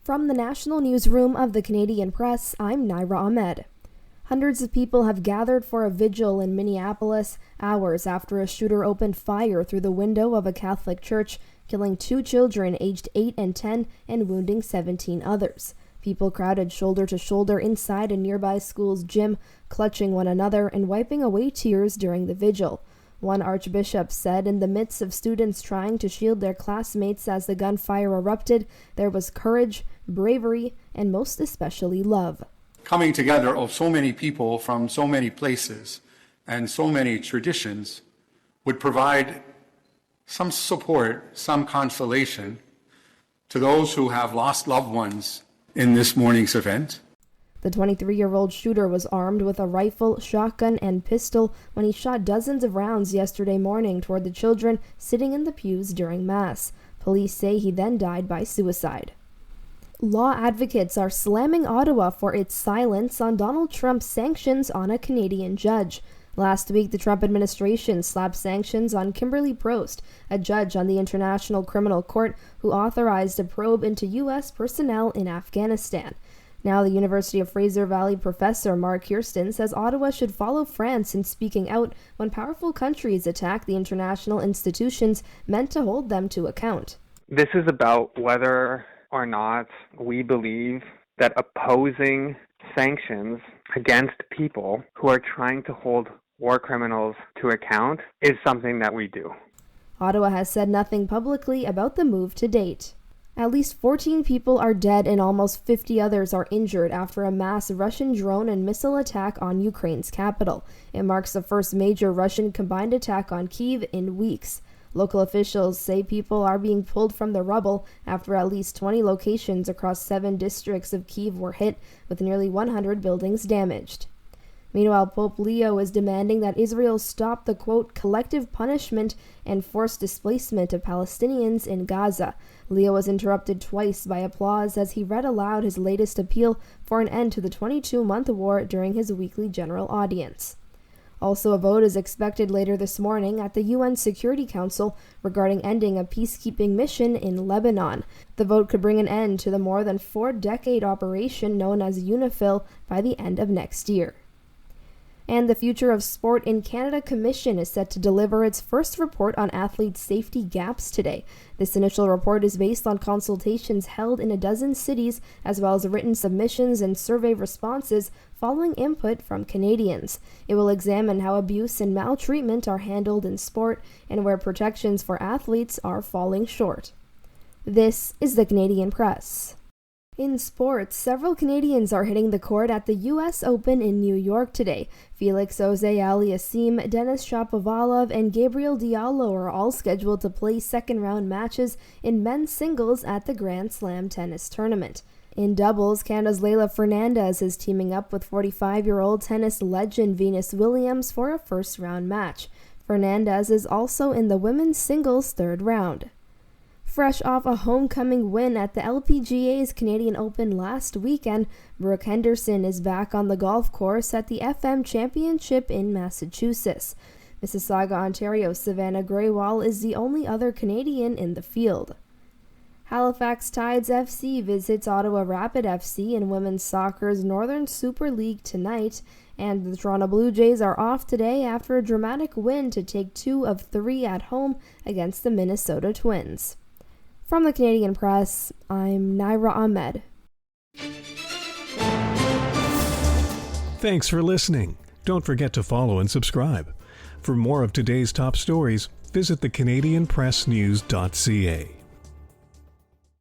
From the National Newsroom of the Canadian Press, I'm Naira Ahmed. Hundreds of people have gathered for a vigil in Minneapolis hours after a shooter opened fire through the window of a Catholic church, killing 2 children aged 8 and 10 and wounding 17 others. People crowded shoulder to shoulder inside a nearby school's gym, clutching one another and wiping away tears during the vigil. One archbishop said in the midst of students trying to shield their classmates as the gunfire erupted, there was courage, bravery, and most especially love. Coming together of so many people from so many places and so many traditions would provide some support, some consolation to those who have lost loved ones in this morning's event. The 23-year-old shooter was armed with a rifle, shotgun, and pistol when he shot dozens of rounds yesterday morning toward the children sitting in the pews during Mass. Police say he then died by suicide. Law advocates are slamming Ottawa for its silence on Donald Trump's sanctions on a Canadian judge. Last week, the Trump administration slapped sanctions on Kimberly Prost, a judge on the International Criminal Court who authorized a probe into U.S. personnel in Afghanistan. Now, the University of Fraser Valley professor Mark Kirsten says Ottawa should follow France in speaking out when powerful countries attack the international institutions meant to hold them to account. This is about whether or not we believe that opposing sanctions against people who are trying to hold war criminals to account is something that we do. Ottawa has said nothing publicly about the move to date. At least 14 people are dead and almost 50 others are injured after a mass Russian drone and missile attack on Ukraine's capital. It marks the first major Russian combined attack on Kyiv in weeks. Local officials say people are being pulled from the rubble after at least 20 locations across 7 districts of Kyiv were hit, with nearly 100 buildings damaged. Meanwhile, Pope Leo is demanding that Israel stop the, quote, collective punishment and forced displacement of Palestinians in Gaza. Leo was interrupted twice by applause as he read aloud his latest appeal for an end to the 22-month war during his weekly general audience. Also, a vote is expected later this morning at the UN Security Council regarding ending a peacekeeping mission in Lebanon. The vote could bring an end to the more than 4-decade operation known as UNIFIL by the end of next year. And the Future of Sport in Canada Commission is set to deliver its first report on athlete safety gaps today. This initial report is based on consultations held in a dozen cities, as well as written submissions and survey responses following input from Canadians. It will examine how abuse and maltreatment are handled in sport and where protections for athletes are falling short. This is the Canadian Press. In sports, several Canadians are hitting the court at the U.S. Open in New York today. Felix Auger-Aliassime, Denis Shapovalov, and Gabriel Diallo are all scheduled to play second-round matches in men's singles at the Grand Slam tennis tournament. In doubles, Canada's Leylah Fernandez is teaming up with 45-year-old tennis legend Venus Williams for a first-round match. Fernandez is also in the women's singles third round. Fresh off a homecoming win at the LPGA's Canadian Open last weekend, Brooke Henderson is back on the golf course at the FM Championship in Massachusetts. Mississauga, Ontario's Savannah Graywall is the only other Canadian in the field. Halifax Tides FC visits Ottawa Rapid FC in women's soccer's Northern Super League tonight, and the Toronto Blue Jays are off today after a dramatic win to take 2 of 3 at home against the Minnesota Twins. From the Canadian Press, I'm Naira Ahmed. Thanks for listening. Don't forget to follow and subscribe. For more of today's top stories, visit thecanadianpressnews.ca.